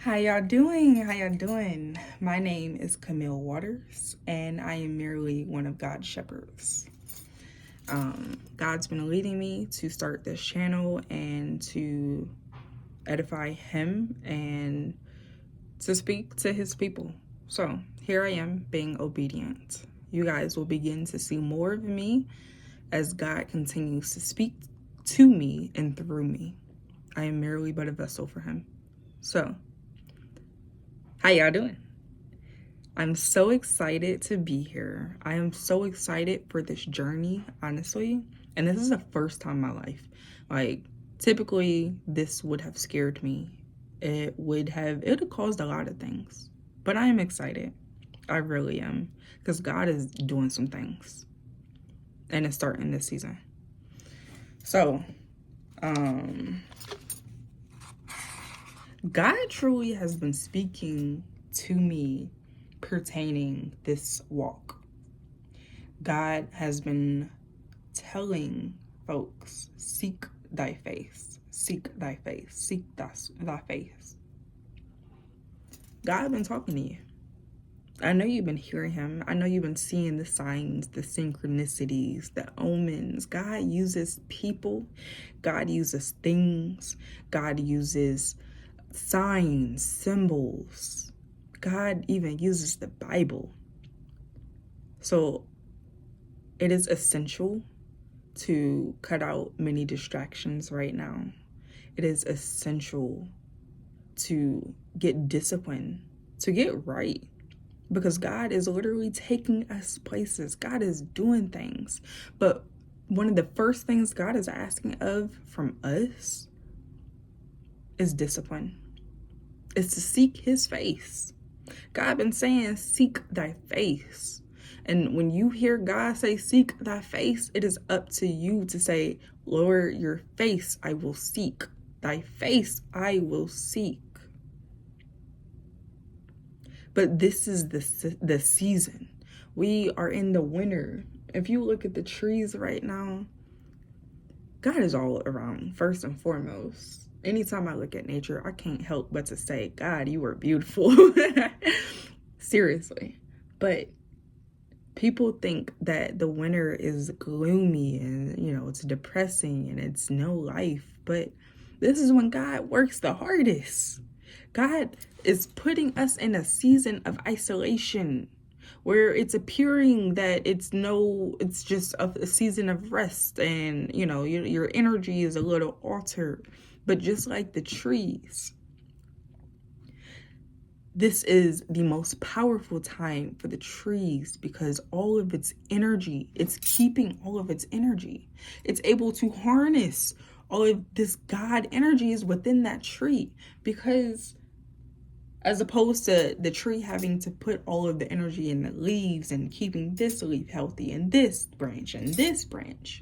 How y'all doing? How y'all doing? My name is Camille Waters, and I am merely one of God's shepherds. God's been leading me to start this channel and to edify Him and to speak to His people. So here I am being obedient. You guys will begin to see more of me as God continues to speak to me and through me. I am merely but a vessel for Him. So, how y'all doing? I'm so excited to be here. I am so excited for this journey, honestly. And this is the first time in my life. Like, typically, this would have scared me. It would have caused a lot of things. But I am excited. I really am. Because God is doing some things. And it's starting this season. So, God truly has been speaking to me pertaining this walk. God has been telling folks, seek thy face, seek thy face, seek thy face. God been talking to you. I know you've been hearing him. I know you've been seeing the signs, the synchronicities, the omens. God uses people. God uses things. God uses signs, symbols. God even uses the Bible. So it is essential to cut out many distractions right now. It is essential to get discipline, to get right, because God is literally taking us places. God is doing things. But one of the first things God is asking from us is discipline. Is to seek his face. God been saying, seek thy face. And when you hear God say, seek thy face, it is up to you to say, Lord, your face I will seek. Thy face I will seek. But this is the season. We are in the winter. If you look at the trees right now, God is all around, first and foremost. Anytime I look at nature, I can't help but to say, God, you are beautiful. Seriously. But people think that the winter is gloomy and, it's depressing and it's no life. But this is when God works the hardest. God is putting us in a season of isolation where it's appearing that it's just a season of rest and, your energy is a little altered. But just like the trees, this is the most powerful time for the trees because all of its energy, it's keeping all of its energy. It's able to harness all of this God energy is within that tree, because as opposed to the tree having to put all of the energy in the leaves and keeping this leaf healthy and this branch and this branch,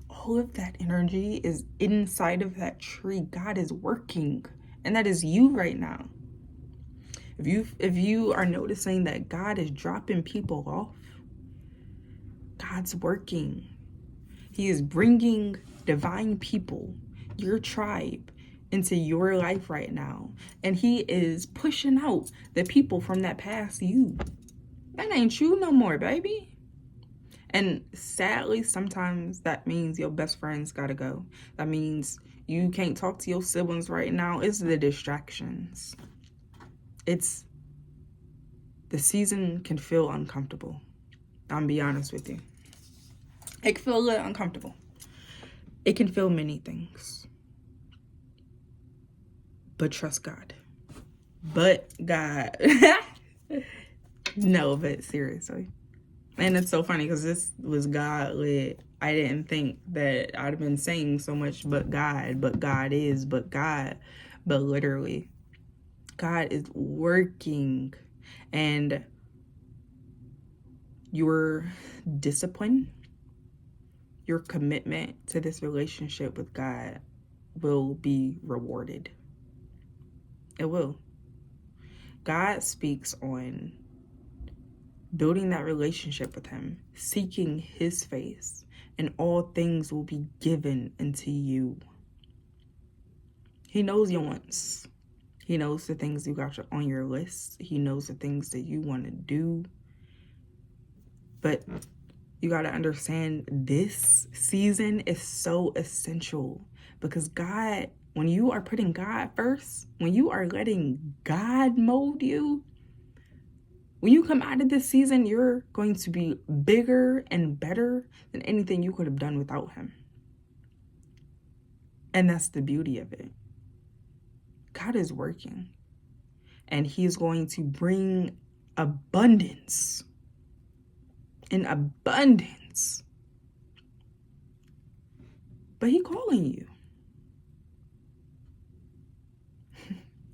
all of that energy is inside of that tree. God is working, and that is you right now. If you are noticing that God is dropping people off, God's working. He is bringing divine people, your tribe, into your life right now. And he is pushing out the people from that past you. That ain't you no more, baby. And sadly, sometimes that means your best friends gotta go. That means you can't talk to your siblings right now. It's the distractions. The season can feel uncomfortable. I'm be honest with you. It can feel a little uncomfortable. It can feel many things. But trust God. But God. No, but seriously. And it's so funny because this was God led. I didn't think that I'd have been saying so much, but God is, but God. But literally, God is working. And your discipline, your commitment to this relationship with God will be rewarded. It will. God speaks on building that relationship with him, seeking his face, and all things will be given unto you. He knows your wants. He knows the things you got on your list. He knows the things that you want to do. But you got to understand, this season is so essential because God, when you are putting God first, when you are letting God mold you, when you come out of this season, you're going to be bigger and better than anything you could have done without him. And that's the beauty of it. God is working, and he's going to bring abundance. In abundance. But he's calling you.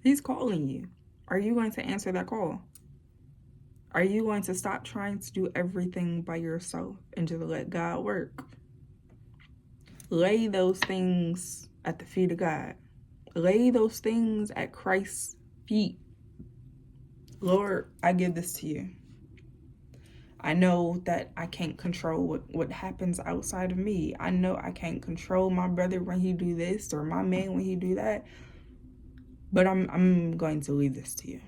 He's calling you. Are you going to answer that call? Are you going to stop trying to do everything by yourself and just let God work? Lay those things at the feet of God. Lay those things at Christ's feet. Lord, I give this to you. I know that I can't control what happens outside of me. I know I can't control my brother when he do this or my man when he do that. But I'm going to leave this to you.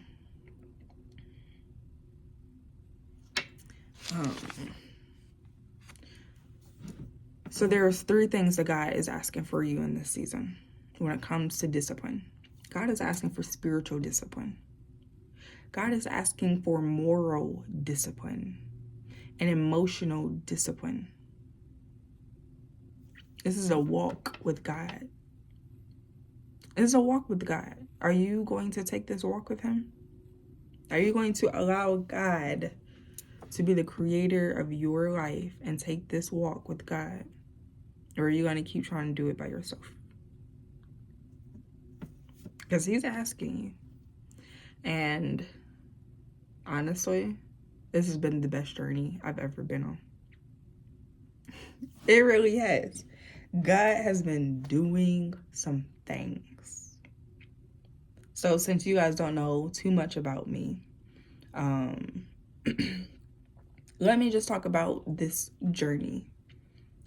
So there's 3 things that God is asking for you in this season when it comes to discipline. God is asking for spiritual discipline. God is asking for moral discipline and emotional discipline. This is a walk with God. This is a walk with God. Are you going to take this walk with him? Are you going to allow God to be the creator of your life and take this walk with God? Or are you going to keep trying to do it by yourself? Because he's asking you. And honestly, this has been the best journey I've ever been on. It really has. God has been doing some things. So since you guys don't know too much about me, let me just talk about this journey.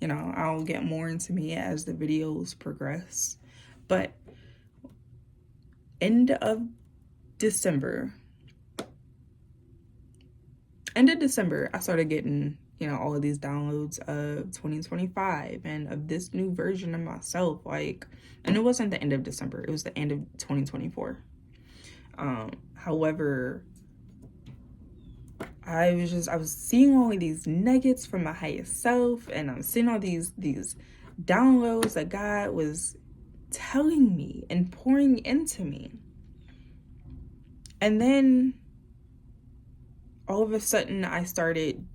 You know, I'll get more into me as the videos progress. But end of December, I started getting, you know, all of these downloads of 2025 and of this new version of myself. Like, and it wasn't the end of December, it was the end of 2024. However, I was seeing all of these nuggets from my highest self, and I'm seeing all these downloads that God was telling me and pouring into me. And then all of a sudden I started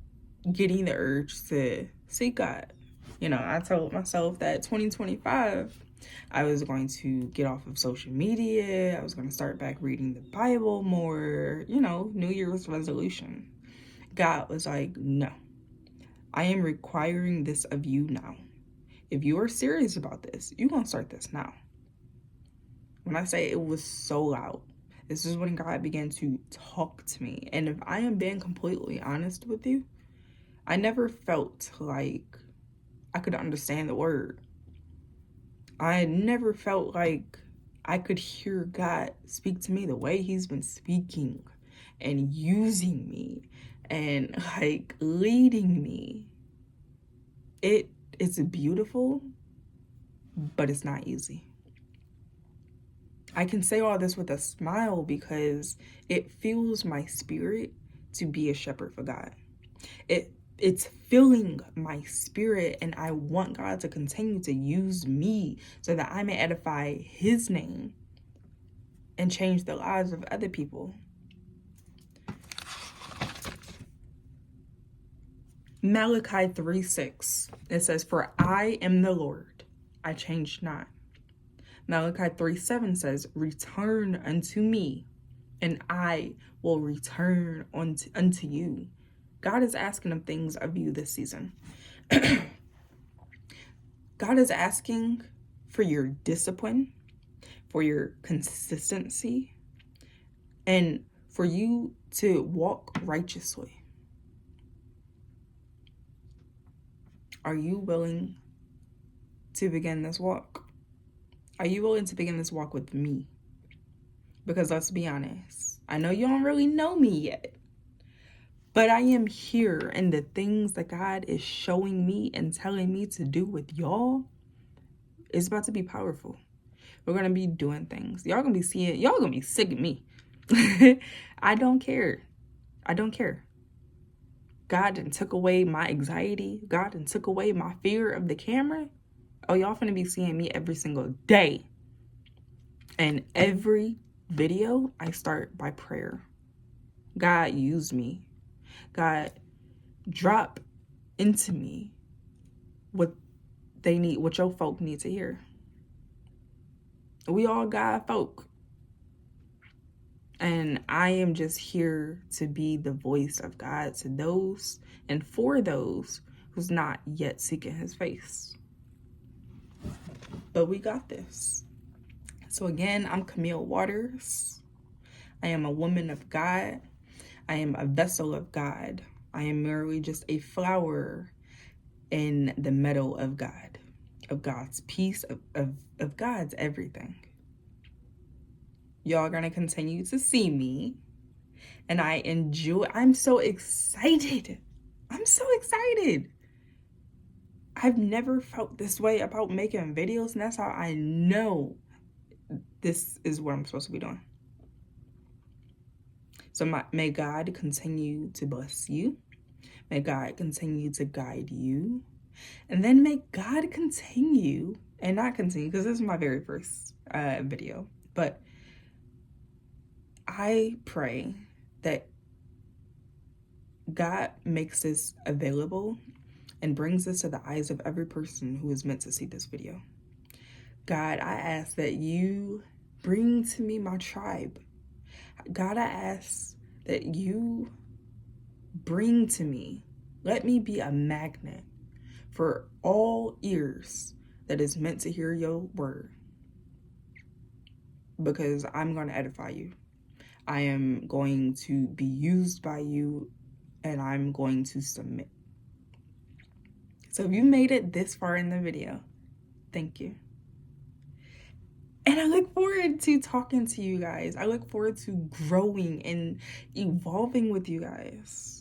getting the urge to seek God. You know, I told myself that 2025 I was going to get off of social media. I was going to start back reading the Bible more, you know, New Year's resolution. God was like, no, I am requiring this of you now. If you are serious about this, you're going to start this now. When I say it was so loud, this is when God began to talk to me. And if I am being completely honest with you, I never felt like I could understand the word. I never felt like I could hear God speak to me the way he's been speaking and using me and like leading me. It's beautiful, but it's not easy. I can say all this with a smile because it fills my spirit to be a shepherd for God. It's filling my spirit, and I want God to continue to use me so that I may edify his name and change the lives of other people. Malachi 3:6, it says, "For I am the Lord, I change not." Malachi 3:7 says, "Return unto me, and I will return unto you." God is asking of things of you this season. God is asking for your discipline, for your consistency, and for you to walk righteously. Are you willing to begin this walk? Are you willing to begin this walk with me? Because let's be honest, I know you don't really know me yet, but I am here, and the things that God is showing me and telling me to do with y'all is about to be powerful. We're going to be doing things. Y'all going to be sick of me. I don't care. I don't care. God done took away my anxiety. God done took away my fear of the camera. Oh, y'all finna be seeing me every single day. And every video, I start by prayer. God, use me. God, drop into me what they need, what your folk need to hear. We all God folk. And I am just here to be the voice of God to those and for those who's not yet seeking his face. But we got this. So again, I'm Camille Waters. I am a woman of God. I am a vessel of God. I am merely just a flower in the meadow of God, of God's peace, of God's everything. Y'all are going to continue to see me. And I'm so excited. I'm so excited. I've never felt this way about making videos. And that's how I know this is what I'm supposed to be doing. So may God continue to bless you. May God continue to guide you. And then may God continue, and not continue, because this is my very first video. But I pray that God makes this available and brings this to the eyes of every person who is meant to see this video. God, I ask that you bring to me my tribe. God, I ask that you bring to me, let me be a magnet for all ears that is meant to hear your word. Because I'm going to edify you. I am going to be used by you, and I'm going to submit. So if you made it this far in the video, thank you. And I look forward to talking to you guys. I look forward to growing and evolving with you guys.